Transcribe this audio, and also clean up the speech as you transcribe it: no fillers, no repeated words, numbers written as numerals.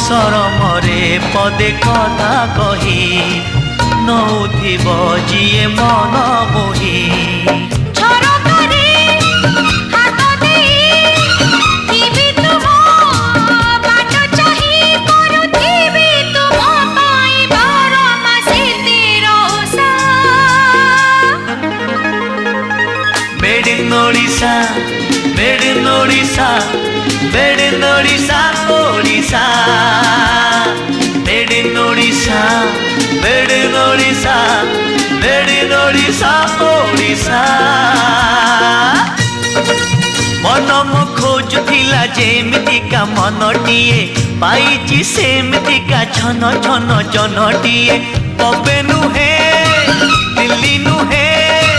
ସରମରେ ପଦେ କଥା କହି ନଉଥିବ ଯିଏ ମନ ମୋହି। Odisha made in Odisha made in Odisha Odisha made in Odisha made in Odisha made in Odisha Odisha. ମନ ମୋ ଖୋଜୁଥିଲା ଯେମିତିକା ମନଟିଏ ପାଇଛି ସେମିତିକା ଛନ ଛନ ଜନଟିଏ। ବମ୍ବେ ନୁହେଁ ଦିଲ୍ଲୀ ନୁହେଁ